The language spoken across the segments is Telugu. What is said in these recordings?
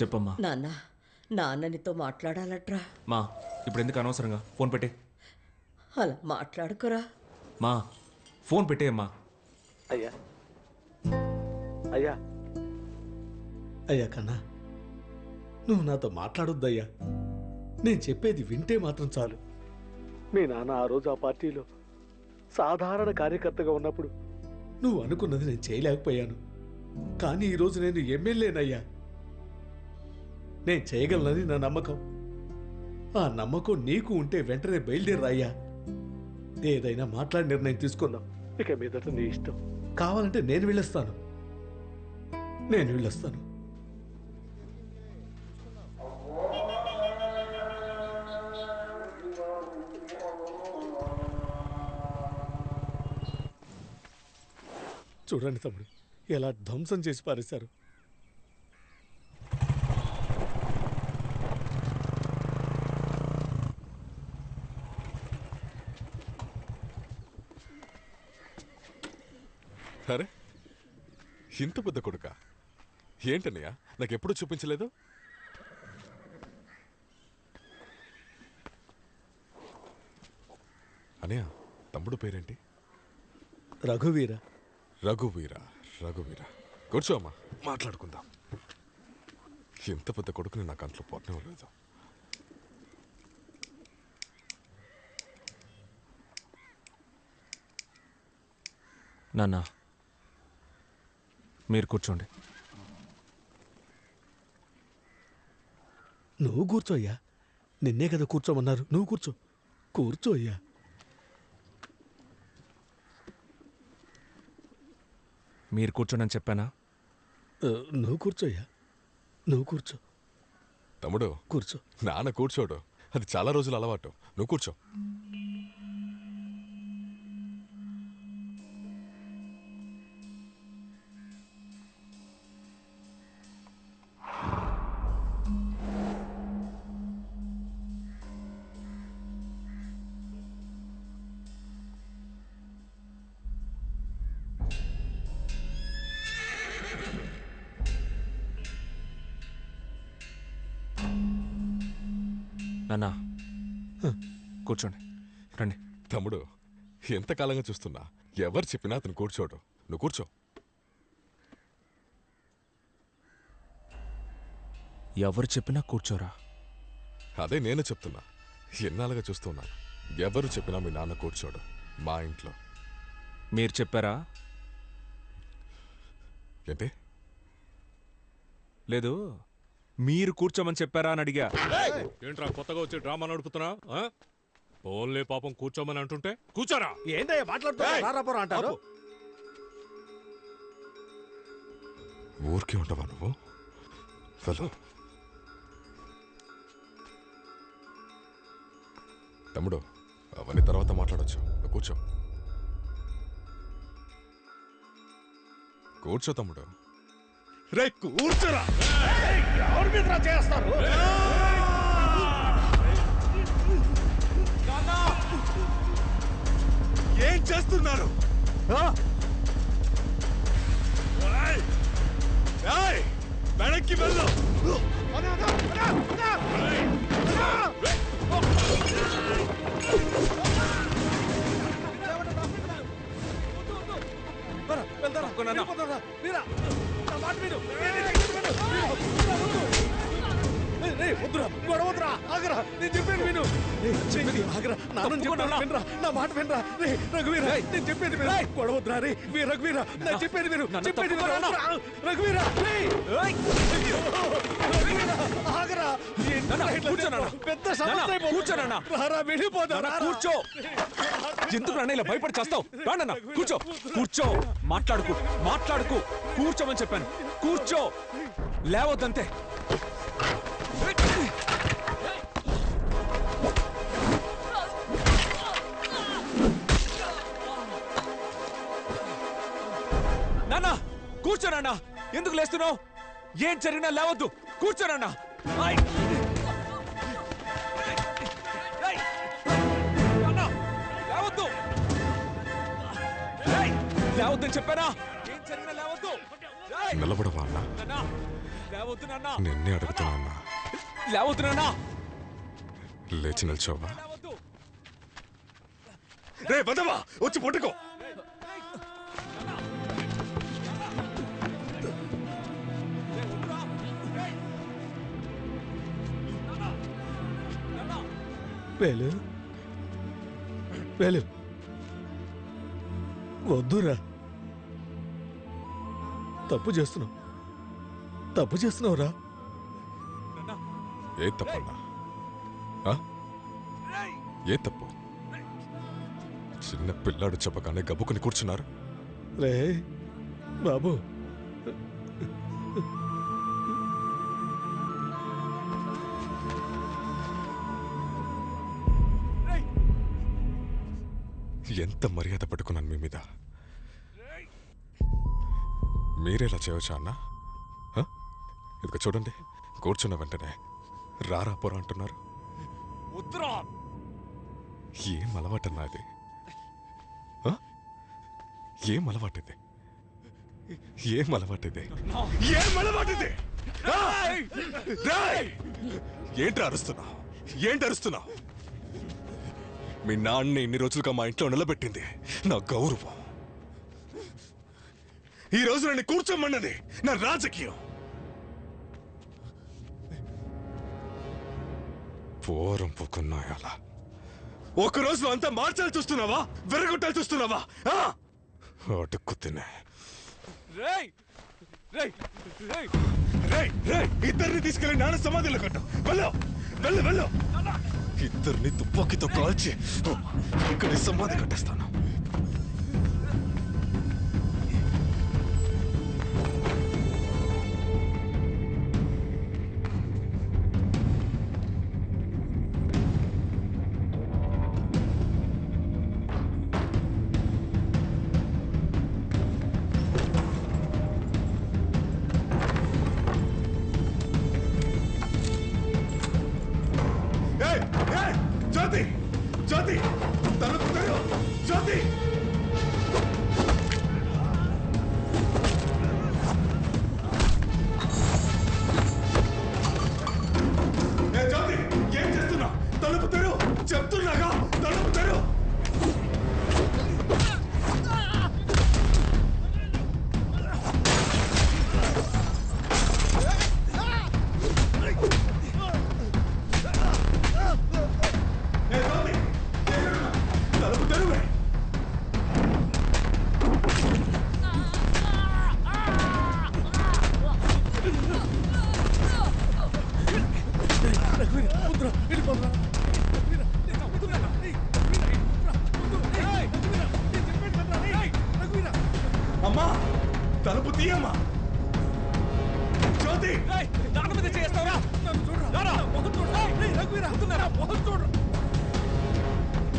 చెప్పమ్మా. నాన్ననితో మాట్లాడాలట్రా. మా ఇప్పుడు ఎందుకు అనవసరంగా ఫోన్ పెట్టే? అలా మాట్లాడుకురా. మా ఫోన్ పెట్టేయమ్మా. అయ్యా అయ్యా అయ్యా కన్నా, నువ్వు నాతో మాట్లాడొద్దయ్యా. నేను చెప్పేది వింటే మాత్రం చాలు. మీ నాన్న ఆ రోజు ఆ పార్టీలో సాధారణ కార్యకర్తగా ఉన్నప్పుడు నువ్వు అనుకున్నది నేను చేయలేకపోయాను. కానీ ఈరోజు నేను ఎమ్మెల్యేనయ్యా. నేను చేయగలనని నా నమ్మకం. ఆ నమ్మకం నీకు ఉంటే వెంటనే బయలుదేరయ్యా. ఏదైనా మాట్లాడి నిర్ణయం తీసుకుందాం. ఇక మీదట నీ ఇష్టం. కావాలంటే నేను వెళ్ళొస్తాను. చూడండి తమ్ముడు, ఎలా ధ్వంసం చేసి పారేశారు. అరే, ఇంత పెద్ద కొడుక ఏంటన్నయ్య? నాకెప్పుడు చూపించలేదు. అనయ్య, తమ్ముడు పేరేంటి? రఘువీర. రఘువీర. కూర్చో అమ్మా, మాట్లాడుకుందాం. ఇంత పెద్ద కొడుకుని నా కంట్లో పోతనే లేదు. నాన్న మీరు కూర్చోండి. నువ్వు కూర్చోయ్యా. నిన్నే కదా కూర్చోమన్నారు. నువ్వు కూర్చోయ్యా. మీరు కూర్చోండి అని చెప్పానా? నువ్వు కూర్చోయ్యా. కూర్చో తమ్ముడు. కూర్చో. నాన్న కూర్చోడు, అది చాలా రోజులు అలవాటు. నువ్వు కూర్చో. నాన్న కూర్చోండి, రండి. తమ్ముడు, ఎంతకాలంగా చూస్తున్నా, ఎవరు చెప్పినా అతను కూర్చోడు. నువ్వు కూర్చో. ఎవరు చెప్పినా కూర్చోరా? అదే నేను చెప్తున్నా. ఎన్నాళ్ళుగా చూస్తున్నాను, ఎవరు చెప్పినా మీ నాన్న కూర్చోడు మా ఇంట్లో. మీరు చెప్పారా? ఏంటి? లేదు, మీరు కూర్చోమని చెప్పారా అని అడిగా. ఏంట్రా కొత్తగా వచ్చి డ్రామా నడుపుతున్నా? ఓన్లే పాపం కూర్చోమని అంటుంటే కూర్చోరా. ఏంటయ్యా మాట్లాడుతున్నా అంటారు? ఊరికే ఉండవా నువ్వు? వెళ్ళు. తమ్ముడు, అవన్నీ తర్వాత మాట్లాడొచ్చు. నువ్వు కూర్చో. కూర్చో తమ్ముడు. రే కూర్చోరా. ఎవరి మీద చేస్తారు? ఏం చేస్తున్నారు? వెనక్కి వెళ్ళు. గొడవద్రా, ఆగరా, నేను చెప్పేది విను. నా మాట వినరా. రఘువీర, నేను చెప్పేది విను. గొడవద్రా రే. రఘువీర, నేను చెప్పేది విను. రఘువీర, ఆగరా. పెద్ద సమస్య. కూర్చో. ఎందుకు నాన్న ఇలా భయపడి చేస్తావు? రానన్నా, కూర్చో. మాట్లాడుకు. కూర్చోమని చెప్పాను. కూర్చో, లేవద్దంతే. నాన్న కూర్చోనన్నా. ఎందుకు లేస్తున్నావు? ఏం జరిగినా లేవద్దు. కూర్చోనన్నా. లేవద్దు. లేవద్దని చెప్పానా? ఏం జరిగినా లేవద్దు. నిలబడవా అన్నా? లేవద్దు నాన్న నిన్నే అడుగుతున్నా. లేవద్దు నాన్న లేచి నిల్చోవా? లేవద్దు రే బదవా, వచ్చి పట్టుకో. వేలు వేలు వద్దురా, తప్పు చేస్తున్నావురా. ఏ తప్పన్నా? ఆ? ఏ తప్పు? చిన్న పిల్లాడు చెప్పగానే గబ్బుకుని కూర్చున్నారు. రే బాబు, ఎంత మర్యాద పట్టుకున్నాను మీ మీద. మీరేలా చేయవచ్చా అన్నా? ఇదిగో చూడండి, కూర్చున్న వెంటనే రారా పోరా అంటున్నారు. వద్దురా ఏం అలవాటన్నా అది? ఏం అలవాటిది? ఏం అలవాటిది? ఏం అలవాటిది? ఏంటి అరుస్తున్నావు? ఏంటి అరుస్తున్నావు? మీ నాన్న ఇన్ని రోజులుగా మా ఇంట్లో నిలబెట్టింది నా గౌరవం. ఈ రోజు నన్ను కూర్చోమన్నది నా రాజకీయం. పోరం పుకున్నాయాల ఒక రోజు అంతా మార్చాలి చూస్తున్నావా? వెరగొట్టాలి చూస్తున్నావా? అడుక్కు తినే ఇద్దరిని తీసుకెళ్లి నాన్న సమాధిలో కట్టు. వెళ్ళు వెళ్ళు వెళ్ళు. ఇద్దరిని తుపాకీతో కాల్చి ఇక్కడి సమాధి కట్టేస్తాను. జ్యోతి జ్యోతి తలుపు తెరు. జ్యోతి జ్యోతి ఏం చేస్తున్నా? తలుపు తెరు చెప్తున్నాగా. తలుపు తెరు. అమ్మా తలుపు తీయమ్మా. జ్యోతి నాన్న మీద చేస్తావరా?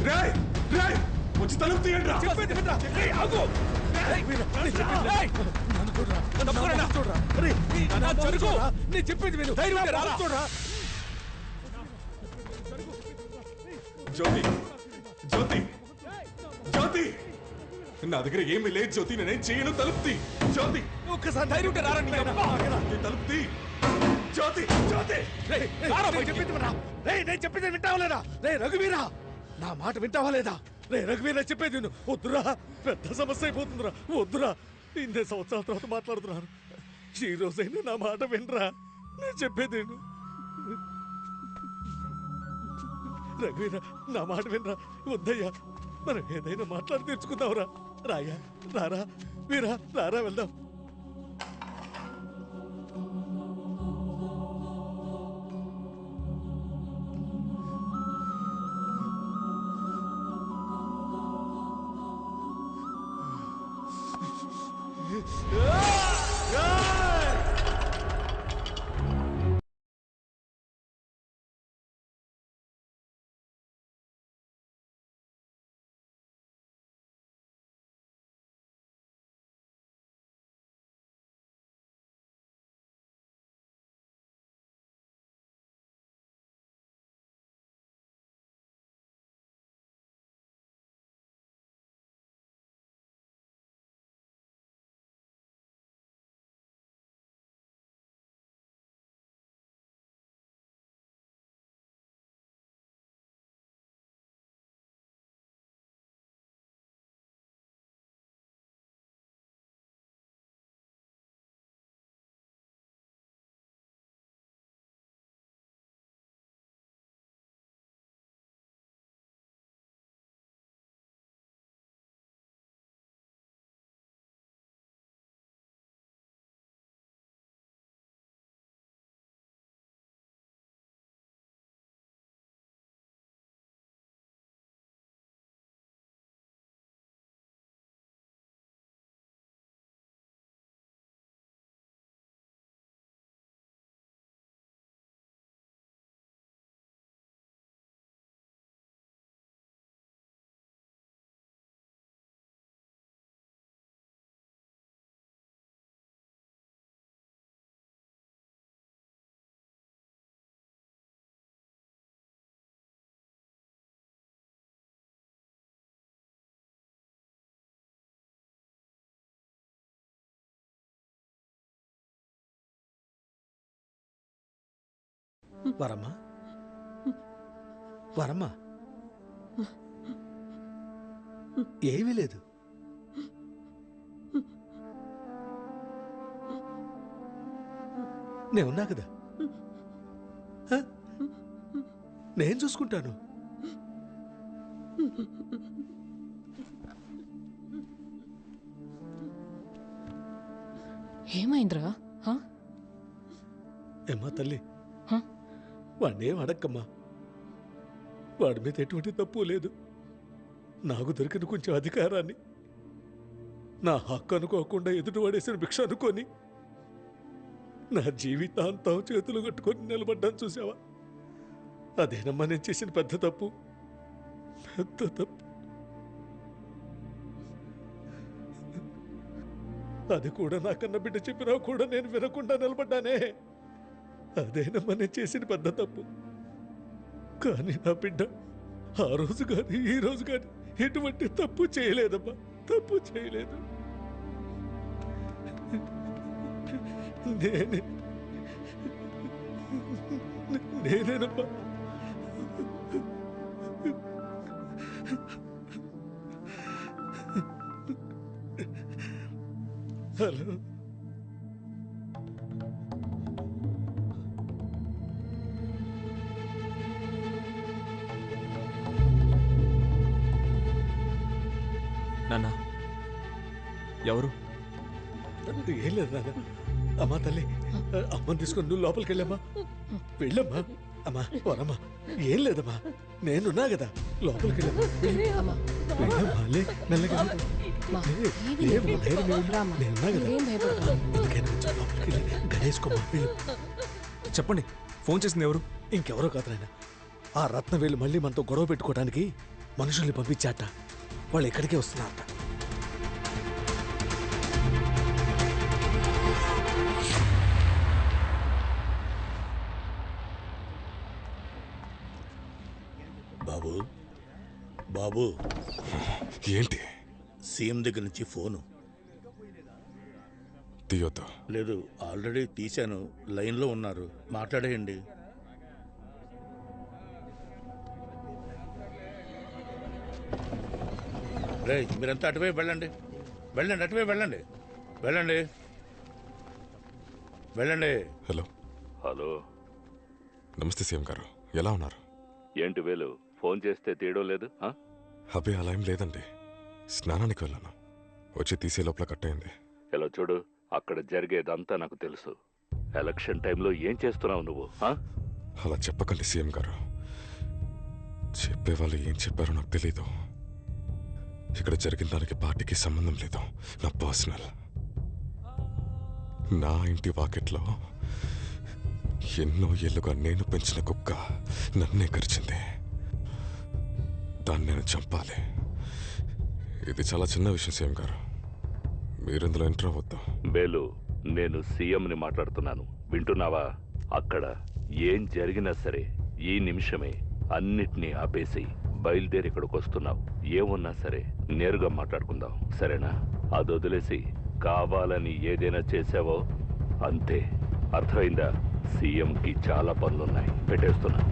రాయ్ రాయ్ వచ్చి తలుపు తీయండి రా. చెప్పేది విను. జ్యోతి జ్యోతి జ్యోతి నా దగ్గర ఏమీ లేదు జ్యోతి. నేనేం చేయను. తలుపు తీ జ్యోతి. ఒక్కసారి ధైర్యం ఉంటే రారా నీ అబ్బా. తలుపు తీ జ్యోతి. జ్యోతి నేను చెప్పేది వింటావా లేదా? రే రఘువీరా, నా మాట వింటావా లేదా? రే రఘువీరా, చెప్పేది విను. వద్దురా, పెద్ద సమస్య అయిపోతుందిరా. వద్దురా, 8 సంవత్సరాల తర్వాత మాట్లాడుతున్నారు. ఈ రోజైనా నా మాట వినరా. నేను చెప్పేది విను. రఘువీరా, నా మాట వినరా. వద్దయ్యా, మనం ఏదైనా మాట్లాడి తెచ్చుకుందాంరా. రాయ్యా, రారా వీరా, రారా వెళ్దాం. వరమ్మా వరమ్మా ఏమీ లేదు. నేనున్నా కదా, హ? నేను చూసుకుంటాను. ఏమైందిరా? ఏమ్మా తల్లి, హ? వాడినేం అడక్కమ్మా. వాడి మీద ఎటువంటి తప్పు లేదు. నాకు దొరికిన కొంచెం అధికారాన్ని నా హక్కు అనుకోకుండా ఎదుటి వాడేసిన భిక్ష అనుకొని నా జీవితాంతం చేతులు కట్టుకొని నిలబడ్డాను చూసావా? అదేనమ్మా నేను చేసిన పెద్ద తప్పు, పెద్ద తప్పు. అది కూడా నాకన్న బిడ్డ చెప్పినా కూడా నేను వినకుండా నిలబడ్డానే. అదేనమ్మా నేను చేసిన పెద్ద తప్పు. కానీ నా బిడ్డ ఆ రోజు కానీ ఈ రోజు కానీ ఎటువంటి తప్పు చేయలేదమ్మా, తప్పు చేయలేదు. నేనేనమ్మా హలో. నాన్న ఎవరు? ఏం లేదు నాన్న. అమ్మా తల్లి, అమ్మని తీసుకొని నువ్వు లోపలికి వెళ్ళమ్మా. వెళ్ళమ్మా. అమ్మా వరమ్మా, ఏం లేదమ్మా, నేనున్నా కదా, లోపలికి వెళ్ళమ్మా. వెళ్ళమ్మా, లే, మెల్లగా లే. లేమ్మా, ధైర్యం ఏమి? నేనున్నా కదా. ఎందుకైనా కొంచెం లోపలికి వెళ్ళి గడేసుకోమ్మా. వెళ్ళు. చెప్పండి, ఫోన్ చేసింది ఎవరు? ఇంకెవరో కాదు నాయన, ఆ రత్నవేలు మళ్ళీ మనతో గొడవ పెట్టుకోవడానికి మనుషుల్ని పంపించాట. వాళ్ళు ఎక్కడికే వస్తున్నారట. బాబు బాబు, ఏంటి? సీఎం దగ్గర నుంచి ఫోను. తీయొద్దు. లేదు, ఆల్రెడీ తీశాను, లైన్లో ఉన్నారు, మాట్లాడేయండి. రే, మీరంతా అటువైపు వెళ్ళండి, వెళ్ళండి, అటువైపు వెళ్ళండి, వెళ్ళండి, వెళ్ళండి. హలో. హలో, నమస్తే సీఎం గారు, ఎలా ఉన్నారు? ఏంటి వేలు, ఫోన్ చేస్తే తీయడం లేదు? అబ్బే అలా ఏం లేదండి, స్నానానికి వెళ్ళాను, వచ్చి తీసే లోపల కట్టయింది. ఎలా చూడు, అక్కడ జరిగేదంతా నాకు తెలుసు. ఎలక్షన్ టైంలో ఏం చేస్తున్నావు నువ్వు? అలా చెప్పకండి సీఎం గారు, చెప్పేవాళ్ళు ఏం చెప్పారో నాకు తెలీదు. ఇక్కడ జరిగిన దానికి పార్టీకి సంబంధం లేదు, నా పర్సనల్. నా ఇంటి వాకెట్లో ఎన్నో ఏళ్ళుగా నేను పెంచిన కుక్క నన్నే కరిచింది. దాన్ని నేను చంపాలి. ఇది చాలా చిన్న విషయం సీఎం గారు, మీరిందులో ఎంటర్ అవ్వద్దు. వేలు, నేను సీఎంని మాట్లాడుతున్నాను, వింటున్నావా? అక్కడ ఏం జరిగినా సరే ఈ నిమిషమే అన్నిటినీ ఆపేసి బయలుదేరి ఇక్కడికి వస్తున్నావు. ఏమున్నా సరే నేరుగా మాట్లాడుకుందాం, సరేనా? అది వదిలేసి కావాలని ఏదైనా చేసావో అంతే, అర్థమైందా? సీఎంకి చాలా పనులున్నాయి, పెట్టేస్తున్నా.